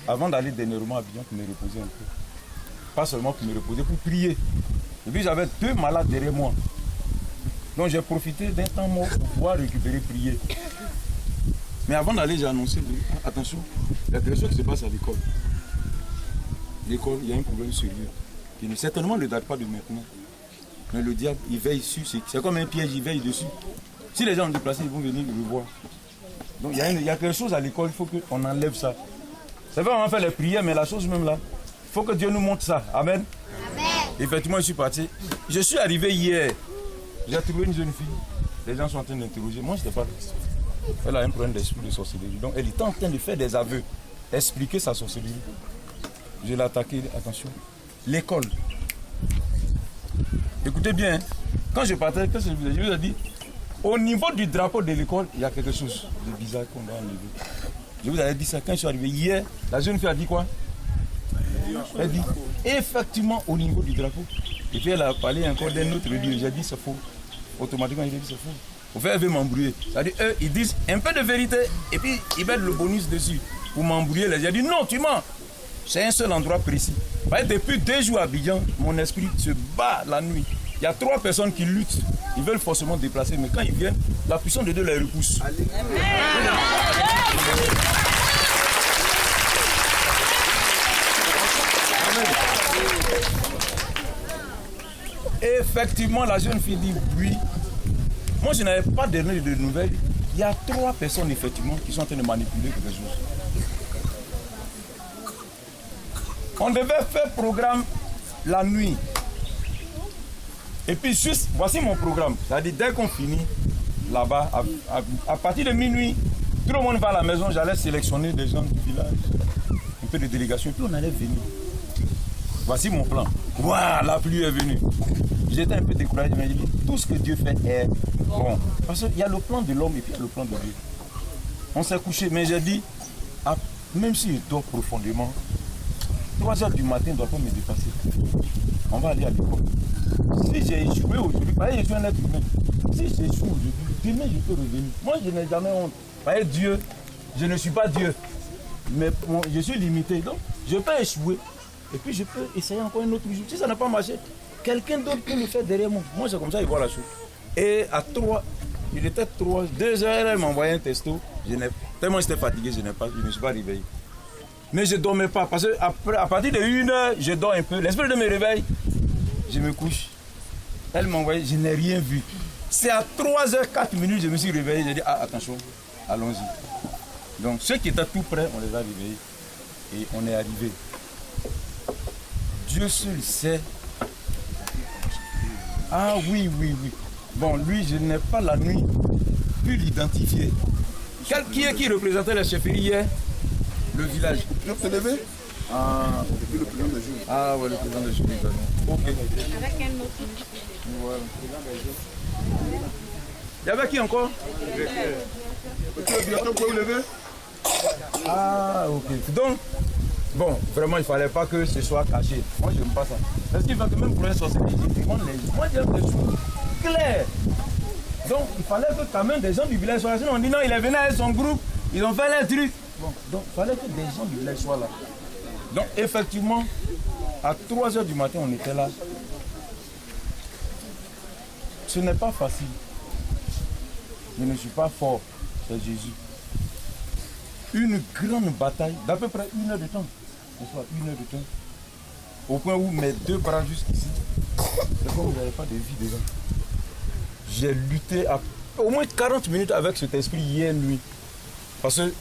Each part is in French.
avant d'aller dernièrement à Abidjan pour me reposer un peu. Pas seulement pour me reposer, pour prier. Et puis j'avais 2 malades derrière moi. Donc j'ai profité d'un temps mort pour pouvoir récupérer, prier. Mais avant d'aller, j'ai annoncé, attention, il y a quelque chose qui se passe à l'école. L'école, il y a un problème sérieux, qui ne certainement ne date pas de maintenant. Mais le diable, il veille sur, c'est comme un piège, il veille dessus. Si les gens ont déplacé, ils vont venir le voir. Donc il y a quelque chose à l'école, il faut qu'on enlève ça. C'est vrai, on va faire les prières, mais la chose même là, il faut que Dieu nous montre ça. Amen. Amen. Effectivement, je suis parti. Je suis arrivé hier. J'ai trouvé une jeune fille. Les gens sont en train d'interroger. Moi, je n'étais pas. Elle a un problème d'esprit de sorcellerie. Donc, elle était en train de faire des aveux, expliquer sa sorcellerie. Je l'ai attaqué, attention. L'école. Écoutez bien, quand je partais, qu'est-ce que je vous ai dit? Au niveau du drapeau de l'école, il y a quelque chose de bizarre qu'on doit enlever. Je vous avais dit ça quand je suis arrivé hier. La jeune fille a dit quoi? Elle dit, effectivement, au niveau du drapeau. Et puis elle a parlé encore d'un autre lieu. J'ai dit, c'est faux. Automatiquement, il a dit, c'est faux. Au fait, elle veut m'embrouiller. C'est-à-dire, eux, ils disent un peu de vérité et puis ils mettent le bonus dessus pour m'embrouiller. J'ai dit, non, tu mens. C'est un seul endroit précis. Depuis 2 jours à Abidjan, mon esprit se bat la nuit. Il y a 3 personnes qui luttent. Ils veulent forcément déplacer, mais quand ils viennent, la puissance de Dieu les repousse. Effectivement, la jeune fille dit oui. Moi, je n'avais pas donné de nouvelles. Il y a 3 personnes, effectivement, qui sont en train de manipuler quelque chose. On devait faire programme la nuit. Et puis, juste, voici mon programme. C'est-à-dire, dès qu'on finit là-bas, à partir de minuit, tout le monde va à la maison. J'allais sélectionner des gens du village, un peu de délégation, et puis on allait venir. Voici mon plan. Waouh, la pluie est venue. J'étais un peu découragé, mais j'ai dit, tout ce que Dieu fait est bon. Parce qu'il y a le plan de l'homme et puis il y a le plan de Dieu. On s'est couché, mais j'ai dit, même s'il dort profondément, 3 heures du matin ne doit pas me dépasser. On va aller à l'école. Si j'ai échoué aujourd'hui, je suis un être humain. Si j'échoue aujourd'hui, demain je peux revenir. Moi, je n'ai jamais honte. Dieu, je ne suis pas Dieu. Mais je suis limité. Donc, je peux échouer. Et puis, je peux essayer encore un autre jour. Si ça n'a pas marché, quelqu'un d'autre peut le faire derrière moi. Moi, c'est comme ça, il voit la chose. Et à 3, il était 2 heures, elle m'a envoyé un texto. Tellement j'étais fatigué, je ne me suis pas réveillé. Mais je ne dormais pas. Parce qu'à partir de 1 heure, je dors un peu. L'esprit de me réveille, je me couche. Elle m'a envoyé, je n'ai rien vu. C'est à 3h04, je me suis réveillé. J'ai dit, attention, allons-y. Donc, ceux qui étaient tout près, on les a réveillés. Et on est arrivé. Dieu seul sait. Ah oui. Bon, lui, je n'ai pas la nuit pu l'identifier. Qui représentait la chefferie hier? Le village. Tu peux te lever? Depuis le président de jour. Ah ouais, le président de jour. Ok. Avec un autre. Voilà. Il y avait qui encore? Tu peux vous lever? Ah, ok. Donc, bon, vraiment, il ne fallait pas que ce soit caché. Moi, je n'aime pas ça. Parce qu'il va que même pour un sorcier, moi, j'aime les choses claires. Donc, il fallait que quand même des gens du village soient là. Sinon, on dit non, il est venu avec son groupe, ils ont fait leur truc. Bon, donc, il fallait que des gens du village soient là. Donc, effectivement, à 3h du matin, on était là. Ce n'est pas facile. Je ne suis pas fort, c'est Jésus. Une grande bataille d'à peu près 1 heure de temps. Ce soit 1 heure de temps. Au point où mes 2 bras jusqu'ici, c'est comme vous n'avez pas de vie dedans. J'ai lutté au moins 40 minutes avec cet esprit hier nuit. Parce que,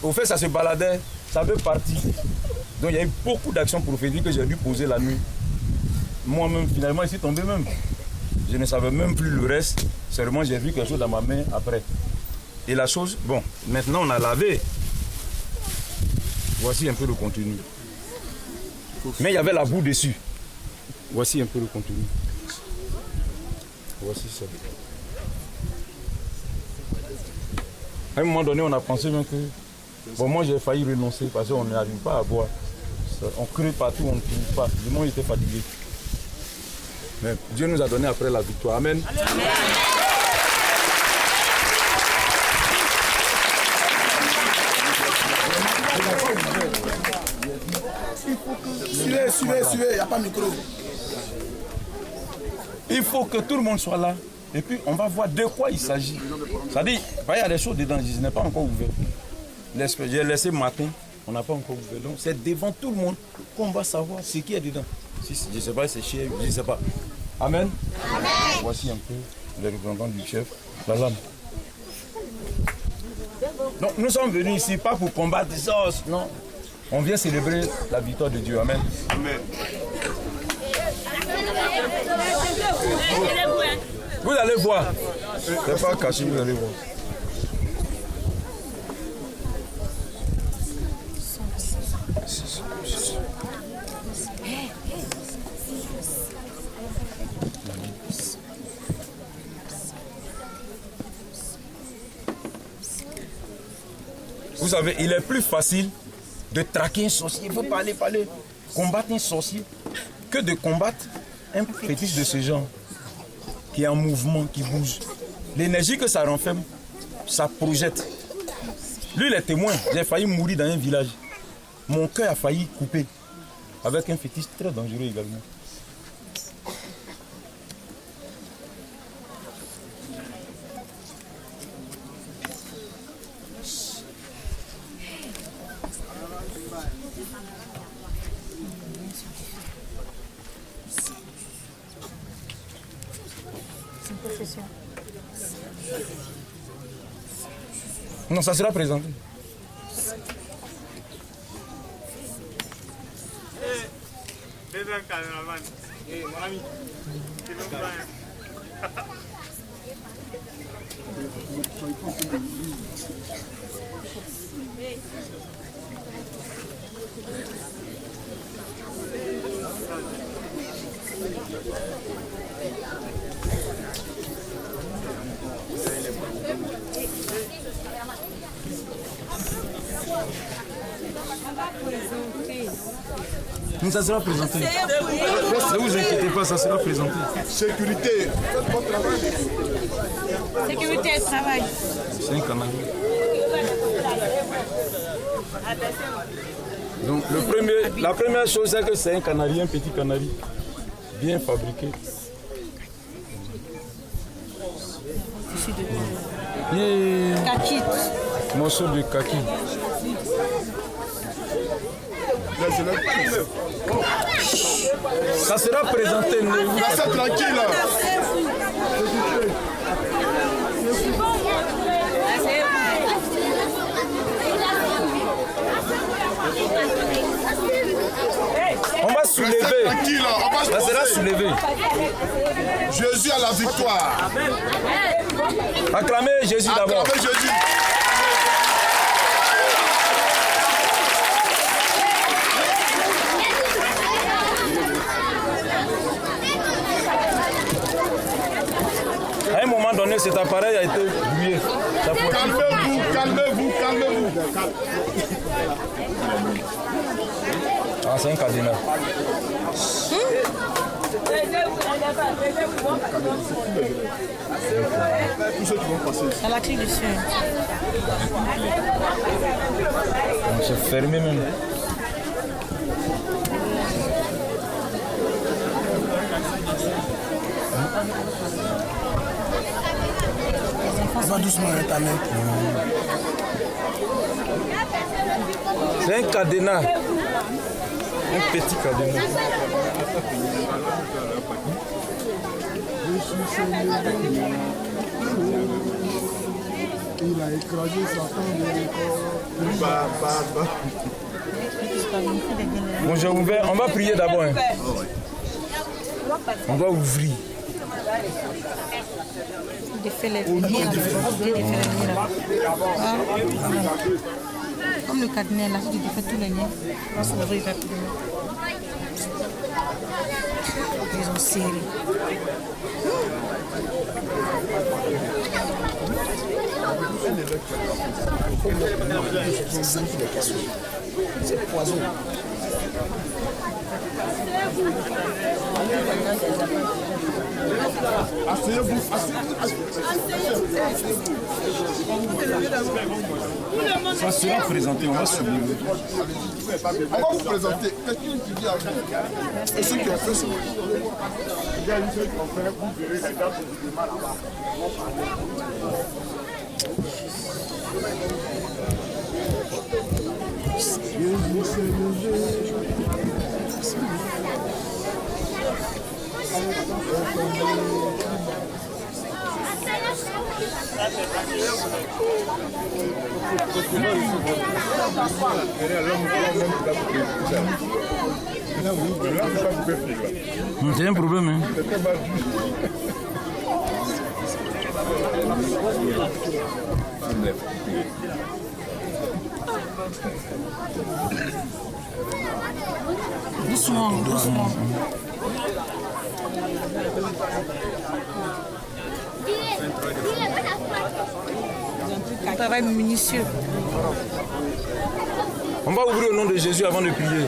au fait, ça se baladait, ça veut partir. Donc il y a eu beaucoup d'actions prophétiques que j'ai dû poser la nuit. Moi-même, finalement, je suis tombé même. Je ne savais même plus le reste. Seulement, j'ai vu quelque chose dans ma main après. Et la chose, bon, maintenant on a lavé. Voici un peu le contenu. Mais il y avait la boue dessus. Voici un peu le contenu. Voici ça. À un moment donné, on a pensé même que... Bon, moi j'ai failli renoncer parce qu'on n'arrive pas à boire. On crée partout, on ne trouve pas. Du moins, j'étais fatigué. Mais Dieu nous a donné après la victoire. Amen. Amen. Suivez, il n'y a pas de micro. Il faut que tout le monde soit là. Et puis, on va voir de quoi il s'agit. C'est-à-dire, il y a des choses dedans, je n'ai pas encore ouvert. J'ai laissé matin, on n'a pas encore ouvert. Donc, c'est devant tout le monde qu'on va savoir ce qui est dedans. Si, je ne sais pas, c'est chef, je ne sais pas. Amen. Amen. Voici un peu le représentant du chef, la lame. Donc, nous sommes venus ici pas pour combattre des os, non. On vient célébrer la victoire de Dieu. Amen. Amen. Vous allez voir. C'est pas caché, vous allez voir. Vous savez, il est plus facile de traquer un sorcier. Il faut parler, combattre un sorcier, que de combattre un fétiche de ce genre, qui est en mouvement, qui bouge. L'énergie que ça renferme, ça projette. Lui, il est témoin. J'ai failli mourir dans un village. Mon cœur a failli couper. Avec un fétiche très dangereux également. Non, ça sera présenté. Mon ami. Donc ça sera présenté. Ne vous inquiétez pas, ça sera présenté. Sécurité. Faites votre travail. Sécurité et travail. C'est un canari. Donc la première chose, c'est que c'est un canari, un petit canari, bien fabriqué. Kaki. Morceau de kaki. Ça sera présenté. Restez tranquille là. On va soulever. Tranquille là. On va Ça sera soulevé. Jésus a la victoire. Acclamez Jésus d'abord. Acclamez Jésus. À un moment donné, cet appareil a été brouillé. Calmez-vous, calmez-vous, calmez-vous. Ah, c'est un cadenas. Tous ceux qui vont passer. C'est la clé du ciel. On s'est fermé même. On va doucement ta main. C'est un cadenas. Un petit cadenas. Il a écrasé Satan de Bon, j'ai ouvert. On va prier d'abord. Hein. On va ouvrir. Comme le cadenas là, si tu défais tous les liens, on va s'ouvrir rapidement. Ils ont serré. poison. Asseyez-vous, Ça sera présenté, on va souligner. on va vous présenter quelqu'un qui dit à vous. Et ceux qui ont fait ça. C'est un problème, hein? Doucement, doucement. Un travail minutieux. On va ouvrir au nom de Jésus avant de prier.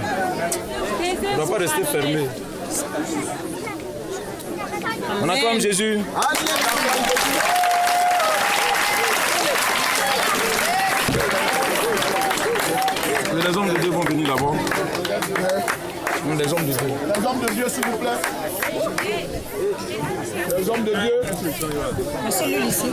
On ne doit pas rester fermé. On acclame Jésus. Les hommes de Dieu vont venir d'abord. Les hommes de Dieu. Les hommes de Dieu, s'il vous plaît. Les hommes de Dieu. Monsieur, lui, ici.